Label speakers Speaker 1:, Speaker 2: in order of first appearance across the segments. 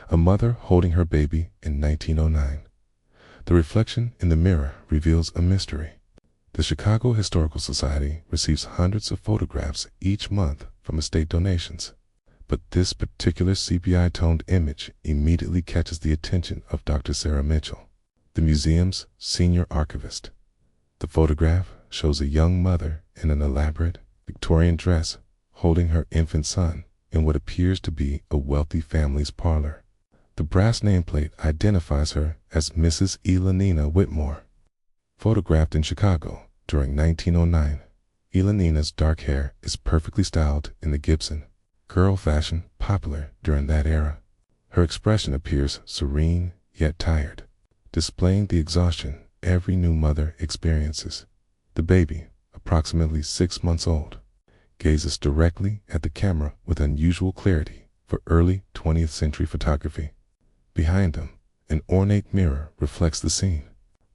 Speaker 1: A mother holding her baby in 1909. The reflection in the mirror reveals a mystery. The Chicago Historical Society receives hundreds of photographs each month from estate donations. But this particular CPI-toned image immediately catches the attention of Dr. Sarah Mitchell, the museum's senior archivist. The photograph shows a young mother in an elaborate Victorian dress holding her infant son in what appears to be a wealthy family's parlor. The brass nameplate identifies her as Mrs. Elanina Whitmore. Photographed in Chicago during 1909, Elanina's dark hair is perfectly styled in the Gibson curl fashion popular during that era. Her expression appears serene yet tired, displaying the exhaustion every new mother experiences. The baby, approximately 6 months old, gazes directly at the camera with unusual clarity for early 20th century photography. Behind them, an ornate mirror reflects the scene,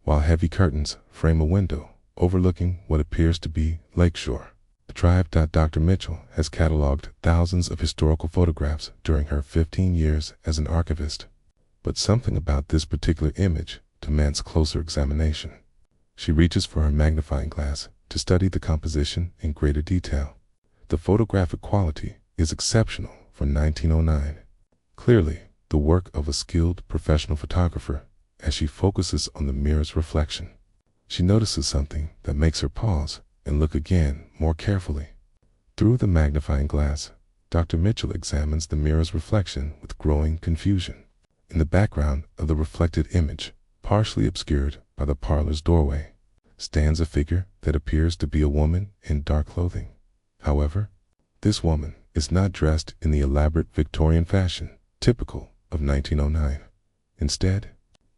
Speaker 1: while heavy curtains frame a window overlooking what appears to be Lakeshore. The tribe. Dr. Mitchell has cataloged thousands of historical photographs during her 15 years as an archivist, but something about this particular image demands closer examination. She reaches for her magnifying glass to study the composition in greater detail. The photographic quality is exceptional for 1909. Clearly, the work of a skilled professional photographer as she focuses on the mirror's reflection. She notices something that makes her pause and look again more carefully. Through the magnifying glass, Dr. Mitchell examines the mirror's reflection with growing confusion. In the background of the reflected image, partially obscured by the parlor's doorway, stands a figure that appears to be a woman in dark clothing. However, this woman is not dressed in the elaborate Victorian fashion typical of 1909. Instead,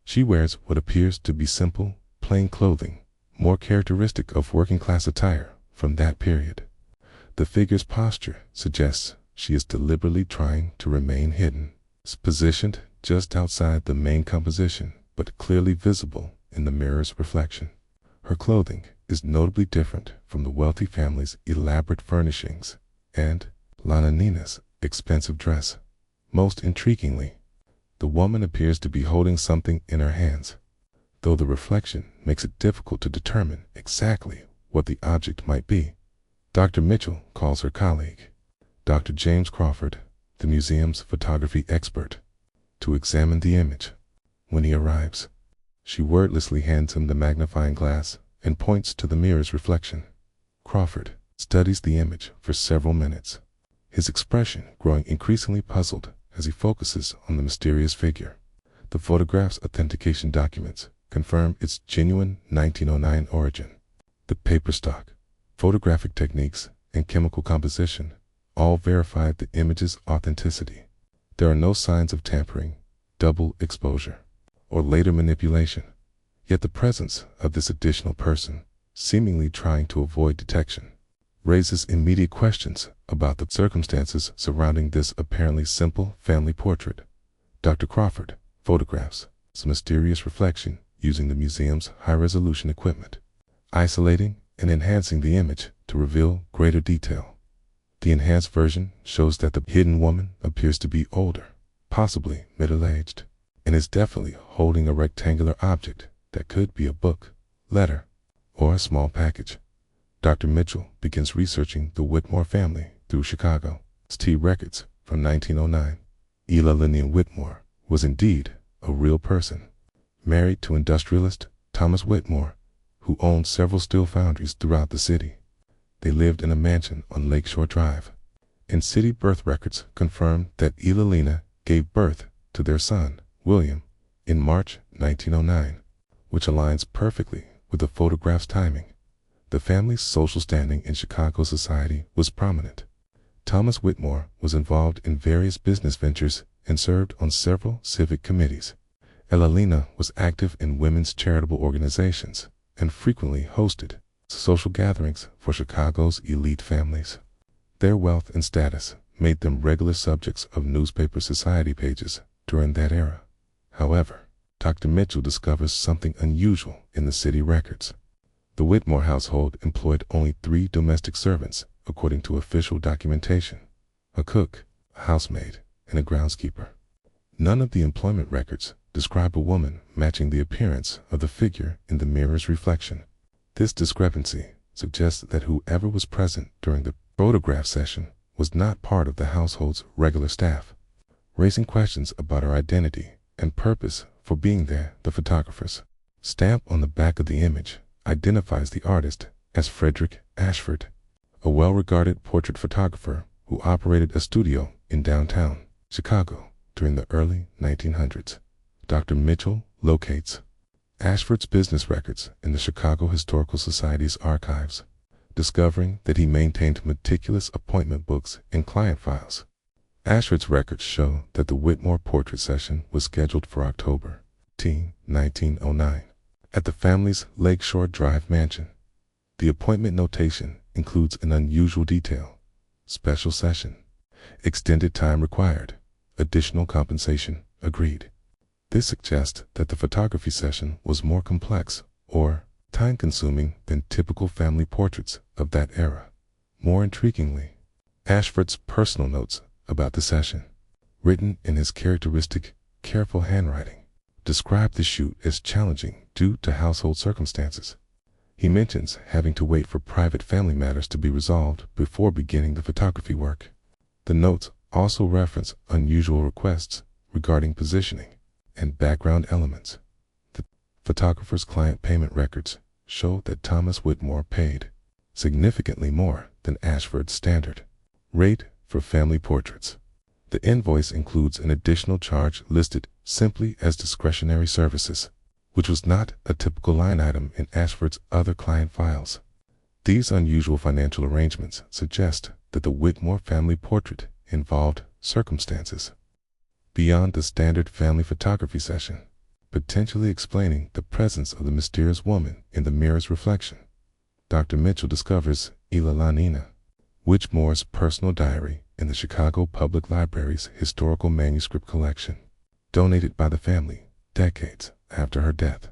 Speaker 1: she wears what appears to be simple, plain clothing, more characteristic of working-class attire from that period. The figure's posture suggests she is deliberately trying to remain hidden. It's positioned just outside the main composition, but clearly visible in the mirror's reflection. Her clothing is notably different from the wealthy family's elaborate furnishings and Elanina's expensive dress. Most intriguingly, the woman appears to be holding something in her hands, though the reflection makes it difficult to determine exactly what the object might be. Dr. Mitchell calls her colleague, Dr. James Crawford, the museum's photography expert, to examine the image. When he arrives, she wordlessly hands him the magnifying glass and points to the mirror's reflection. Crawford studies the image for several minutes, his expression growing increasingly puzzled as he focuses on the mysterious figure. The photograph's authentication documents confirm its genuine 1909 origin. The paper stock, photographic techniques, and chemical composition all verify the image's authenticity. There are no signs of tampering, double exposure, or later manipulation. Yet the presence of this additional person, seemingly trying to avoid detection, raises immediate questions about the circumstances surrounding this apparently simple family portrait. Dr. Crawford photographs this mysterious reflection using the museum's high-resolution equipment, isolating and enhancing the image to reveal greater detail. The enhanced version shows that the hidden woman appears to be older, possibly middle-aged, and is definitely holding a rectangular object that could be a book, letter, or a small package. Dr. Mitchell begins researching the Whitmore family through Chicago's T records from 1909. Elanina Whitmore was indeed a real person, married to industrialist Thomas Whitmore, who owned several steel foundries throughout the city. They lived in a mansion on Lakeshore Drive, and city birth records confirm that Elanina gave birth to their son, William, in March 1909, which aligns perfectly with the photograph's timing. The family's social standing in Chicago society was prominent. Thomas Whitmore was involved in various business ventures and served on several civic committees. Elanina was active in women's charitable organizations and frequently hosted social gatherings for Chicago's elite families. Their wealth and status made them regular subjects of newspaper society pages during that era. However, Dr. Mitchell discovers something unusual in the city records. The Whitmore household employed only 3 domestic servants, according to official documentation: a cook, a housemaid, and a groundskeeper. None of the employment records describe a woman matching the appearance of the figure in the mirror's reflection. This discrepancy suggests that whoever was present during the photograph session was not part of the household's regular staff, raising questions about her identity and purpose for being there. The photographer's stamp on the back of the image identifies the artist as Frederick Ashford, a well-regarded portrait photographer who operated a studio in downtown Chicago during the early 1900s. Dr. Mitchell locates Ashford's business records in the Chicago Historical Society's archives, discovering that he maintained meticulous appointment books and client files. Ashford's records show that the Whitmore portrait session was scheduled for October 1909 at the family's Lakeshore Drive mansion. The appointment notation includes an unusual detail: special session, extended time required, additional compensation agreed. This suggests that the photography session was more complex or time-consuming than typical family portraits of that era. More intriguingly, Ashford's personal notes about the session, written in his characteristic, careful handwriting, describe the shoot as challenging due to household circumstances. He mentions having to wait for private family matters to be resolved before beginning the photography work. The notes also reference unusual requests regarding positioning and background elements. The photographer's client payment records show that Thomas Whitmore paid significantly more than Ashford's standard rate for family portraits. The invoice includes an additional charge listed simply as discretionary services, which was not a typical line item in Ashford's other client files. These unusual financial arrangements suggest that the Whitmore family portrait involved circumstances beyond the standard family photography session, potentially explaining the presence of the mysterious woman in the mirror's reflection. Dr. Mitchell discovers Elalina Whitmore's personal diary in the Chicago Public Library's historical manuscript collection, donated by the family decades after her death.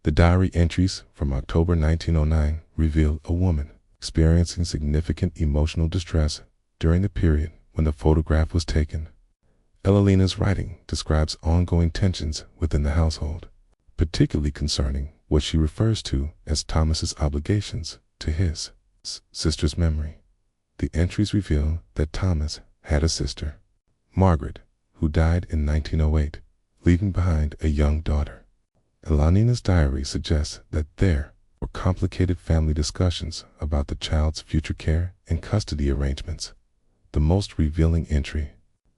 Speaker 1: The diary entries from October 1909 reveal a woman experiencing significant emotional distress during the period when the photograph was taken. Elalina's writing describes ongoing tensions within the household, particularly concerning what she refers to as Thomas's obligations to his sister's memory. The entries reveal that Thomas had a sister, Margaret, who died in 1908, leaving behind a young daughter. Elalina's diary suggests that there were complicated family discussions about the child's future care and custody arrangements. The most revealing entry,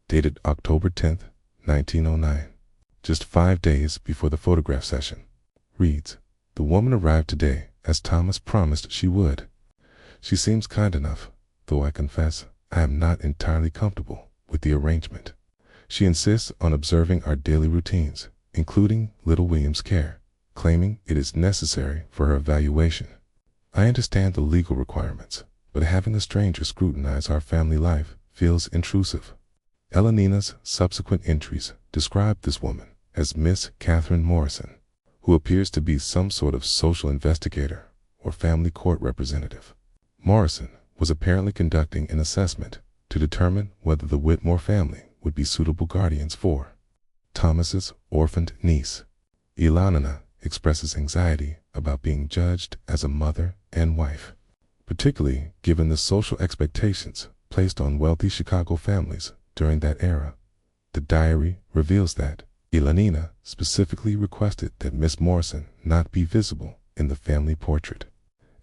Speaker 1: dated October 10, 1909, just 5 days before the photograph session, reads, "The woman arrived today as Thomas promised she would. She seems kind enough, though I confess I am not entirely comfortable with the arrangement. She insists on observing our daily routines, including little William's care, claiming it is necessary for her evaluation. I understand the legal requirements, but having a stranger scrutinize our family life feels intrusive." Elalina's subsequent entries describe this woman as Miss Catherine Morrison, who appears to be some sort of social investigator or family court representative. Morrison was apparently conducting an assessment to determine whether the Whitmore family would be suitable guardians for Thomas's orphaned niece. Elalina expresses anxiety about being judged as a mother and wife, particularly given the social expectations placed on wealthy Chicago families during that era. The diary reveals that Elalina specifically requested that Miss Morrison not be visible in the family portrait,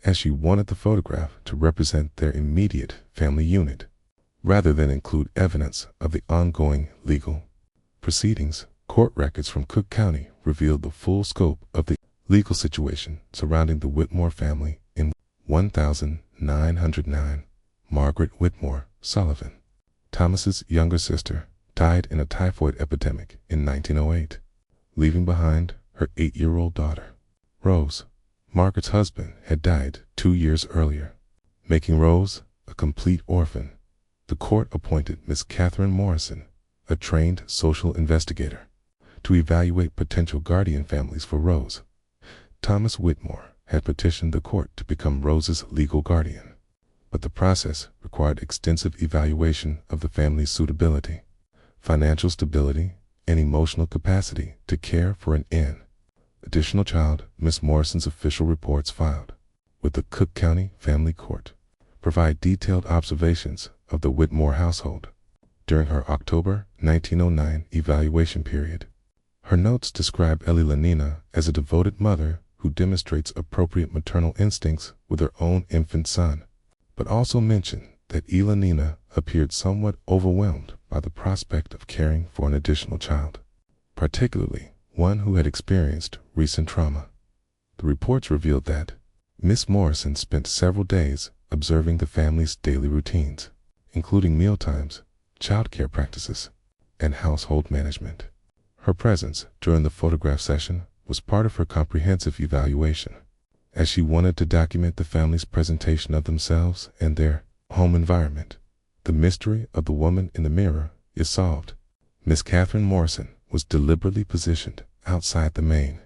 Speaker 1: as she wanted the photograph to represent their immediate family unit, rather than include evidence of the ongoing legal proceedings. Court records from Cook County revealed the full scope of the legal situation surrounding the Whitmore family in 1909. Margaret Whitmore Sullivan, Thomas's younger sister, died in a typhoid epidemic in 1908, leaving behind her 8-year-old daughter, Rose. Margaret's husband had died 2 years earlier, making Rose a complete orphan. The court appointed Miss Catherine Morrison, a trained social investigator, to evaluate potential guardian families for Rose. Thomas Whitmore had petitioned the court to become Rose's legal guardian, but the process required extensive evaluation of the family's suitability, financial stability, and emotional capacity to care for an N. Additional child, Miss Morrison's official reports filed with the Cook County Family Court provide detailed observations of the Whitmore household during her October 1909 evaluation period. Her notes describe Elalanina as a devoted mother who demonstrates appropriate maternal instincts with her own infant son, but also mention that Elalanina appeared somewhat overwhelmed by the prospect of caring for an additional child, particularly one who had experienced recent trauma. The reports revealed that Miss Morrison spent several days observing the family's daily routines, including mealtimes, child care practices, and household management. Her presence during the photograph session was part of her comprehensive evaluation, as she wanted to document the family's presentation of themselves and their home environment. The mystery of the woman in the mirror is solved. Miss Catherine Morrison was deliberately positioned outside the main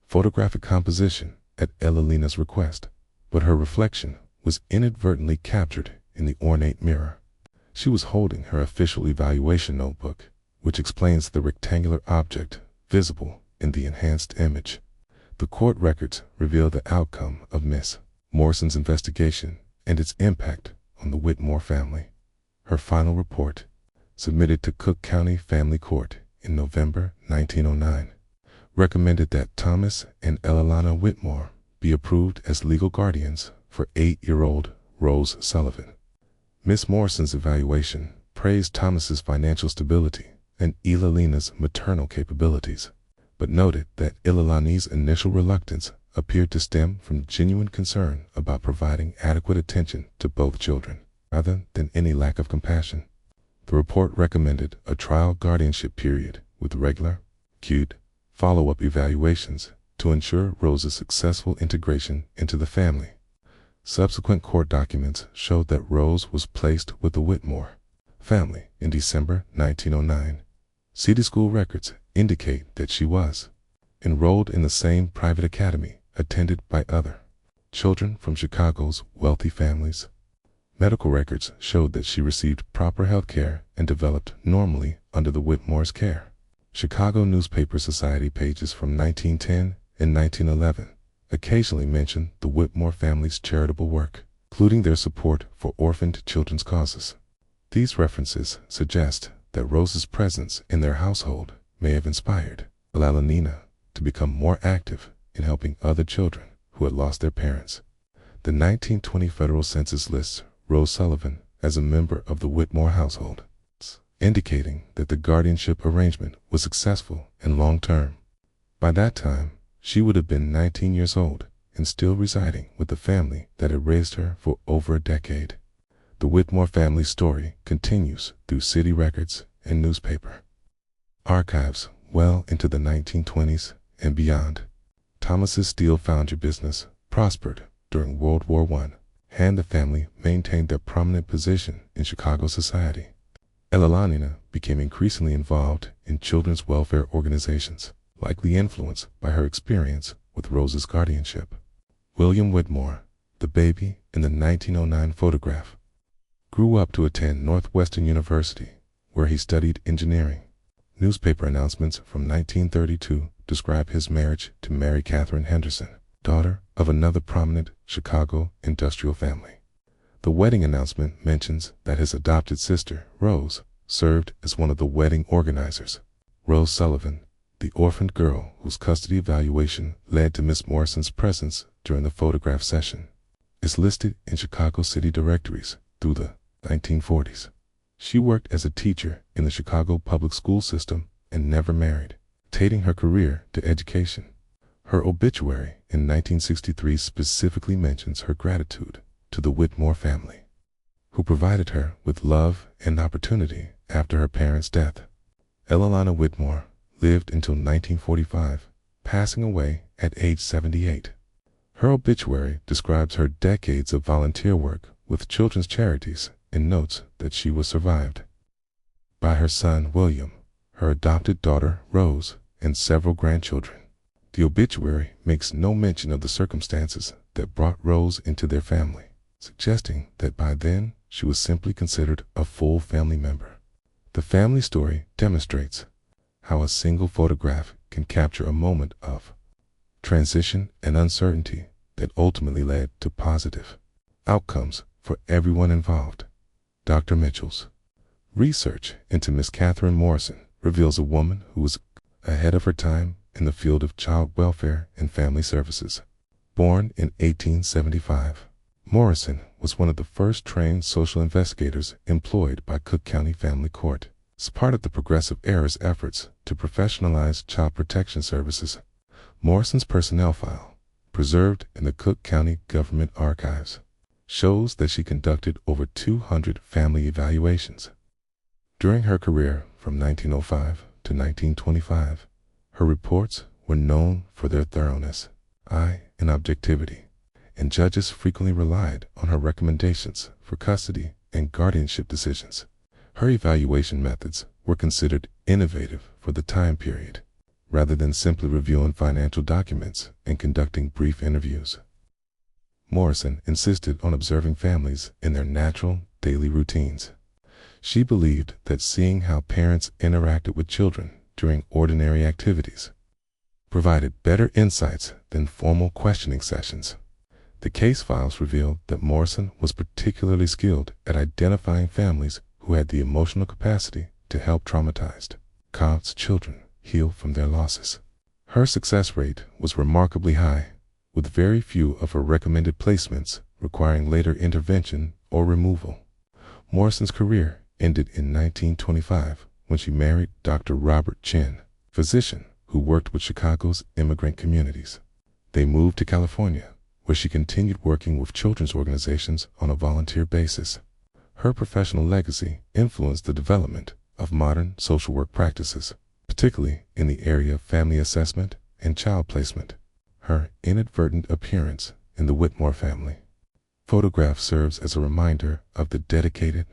Speaker 1: photographic composition at Elalina's request, but her reflection was inadvertently captured in the ornate mirror. She was holding her official evaluation notebook, which explains the rectangular object visible in the enhanced image. The court records reveal the outcome of Miss Morrison's investigation and its impact on the Whitmore family. Her final report, submitted to Cook County Family Court in November 1909, recommended that Thomas and Elalina Whitmore be approved as legal guardians for 8-year-old Rose Sullivan. Miss Morrison's evaluation praised Thomas's financial stability and Elalina's maternal capabilities, but noted that Elalina's initial reluctance appeared to stem from genuine concern about providing adequate attention to both children, rather than any lack of compassion. The report recommended a trial guardianship period with regular, acute, follow-up evaluations to ensure Rose's successful integration into the family. Subsequent court documents showed that Rose was placed with the Whitmore family in December 1909. City school records indicate that she was enrolled in the same private academy attended by other children from Chicago's wealthy families. Medical records showed that she received proper health care and developed normally under the Whitmore's care. Chicago Newspaper Society pages from 1910 and 1911 occasionally mention the Whitmore family's charitable work, including their support for orphaned children's causes. These references suggest that Rose's presence in their household may have inspired Elalanina to become more active in helping other children who had lost their parents. The 1920 federal census lists Rose Sullivan as a member of the Whitmore household, indicating that the guardianship arrangement was successful and long-term. By that time, she would have been 19 years old and still residing with the family that had raised her for over a decade. The Whitmore family story continues through city records and newspaper archives well into the 1920s and beyond. Thomas's steel foundry business prospered during World War I, and the family maintained their prominent position in Chicago society. Elalanina became increasingly involved in children's welfare organizations, likely influenced by her experience with Rose's guardianship. William Whitmore, the baby in the 1909 photograph, grew up to attend Northwestern University, where he studied engineering. Newspaper announcements from 1932 describe his marriage to Mary Catherine Henderson, daughter of another prominent Chicago industrial family. The wedding announcement mentions that his adopted sister, Rose, served as one of the wedding organizers. Rose Sullivan, the orphaned girl whose custody evaluation led to Miss Morrison's presence during the photograph session, is listed in Chicago city directories through the 1940s. She worked as a teacher in the Chicago public school system and never married, dedicating her career to education. Her obituary in 1963 specifically mentions her gratitude to the Whitmore family, who provided her with love and opportunity after her parents' death. Elalina Whitmore lived until 1945, passing away at age 78. Her obituary describes her decades of volunteer work with children's charities and notes that she was survived by her son William, her adopted daughter Rose, and several grandchildren. The obituary makes no mention of the circumstances that brought Rose into their family, suggesting that by then she was simply considered a full family member. The family story demonstrates how a single photograph can capture a moment of transition and uncertainty that ultimately led to positive outcomes for everyone involved. Dr. Mitchell's research into Miss Catherine Morrison reveals a woman who was ahead of her time in the field of child welfare and family services. Born in 1875, Morrison was one of the first trained social investigators employed by Cook County Family Court as part of the Progressive Era's efforts to professionalize child protection services. Morrison's personnel file, preserved in the Cook County Government Archives, shows that she conducted over 200 family evaluations. During her career from 1905 to 1925, her reports were known for their thoroughness, and objectivity, and judges frequently relied on her recommendations for custody and guardianship decisions. Her evaluation methods were considered innovative for the time period, rather than simply reviewing financial documents and conducting brief interviews. Morrison insisted on observing families in their natural daily routines. She believed that seeing how parents interacted with children during ordinary activities provided better insights than formal questioning sessions. The case files revealed that Morrison was particularly skilled at identifying families who had the emotional capacity to help traumatized Cobb's children heal from their losses. Her success rate was remarkably high, with very few of her recommended placements requiring later intervention or removal. Morrison's career ended in 1925 when she married Dr. Robert Chin, physician who worked with Chicago's immigrant communities. They moved to California, where she continued working with children's organizations on a volunteer basis. Her professional legacy influenced the development of modern social work practices, particularly in the area of family assessment and child placement. Her inadvertent appearance in the Whitmore family photograph serves as a reminder of the dedicated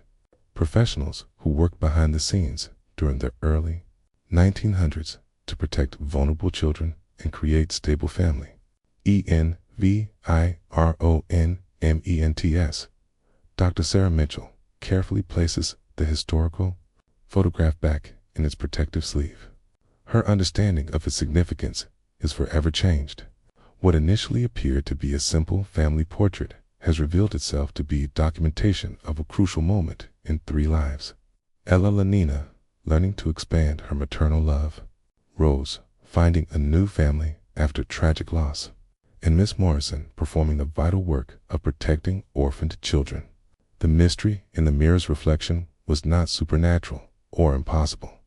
Speaker 1: professionals who worked behind the scenes during the early 1900s to protect vulnerable children and create stable family. ENVIRONMENTS. Dr. Sarah Mitchell carefully places the historical photograph back in its protective sleeve. Her understanding of its significance is forever changed. What initially appeared to be a simple family portrait has revealed itself to be documentation of a crucial moment in 3 lives. Ella Lanina, learning to expand her maternal love; Rose, finding a new family after tragic loss; and Miss Morrison performing the vital work of protecting orphaned children. The mystery in the mirror's reflection was not supernatural or impossible,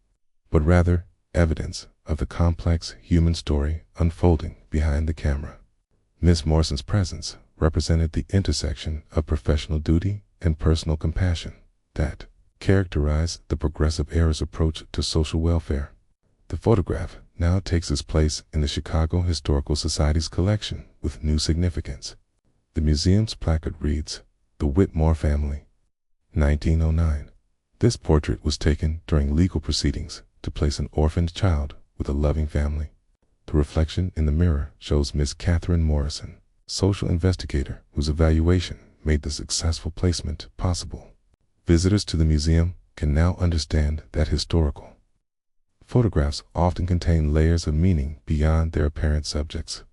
Speaker 1: but rather evidence of the complex human story unfolding behind the camera. Miss Morrison's presence represented the intersection of professional duty and personal compassion that characterized the Progressive Era's approach to social welfare. The photograph now takes its place in the Chicago Historical Society's collection with new significance. The museum's placard reads, "The Whitmore Family, 1909. This portrait was taken during legal proceedings to place an orphaned child with a loving family." The reflection in the mirror shows Miss Catherine Morrison, social investigator whose evaluation made the successful placement possible. Visitors to the museum can now understand that historical photographs often contain layers of meaning beyond their apparent subjects.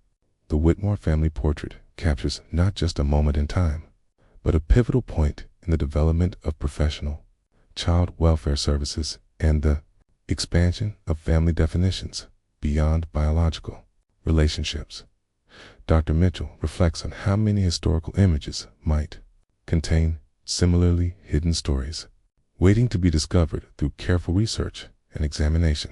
Speaker 1: The Whitmore family portrait captures not just a moment in time, but a pivotal point in the development of professional child welfare services and the expansion of family definitions beyond biological relationships. Dr. Mitchell reflects on how many historical images might contain similarly hidden stories, waiting to be discovered through careful research and examination.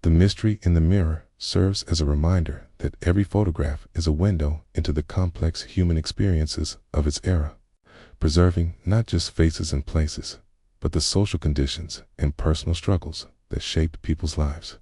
Speaker 1: The mystery in the mirror serves as a reminder that every photograph is a window into the complex human experiences of its era, preserving not just faces and places, but the social conditions and personal struggles that shaped people's lives.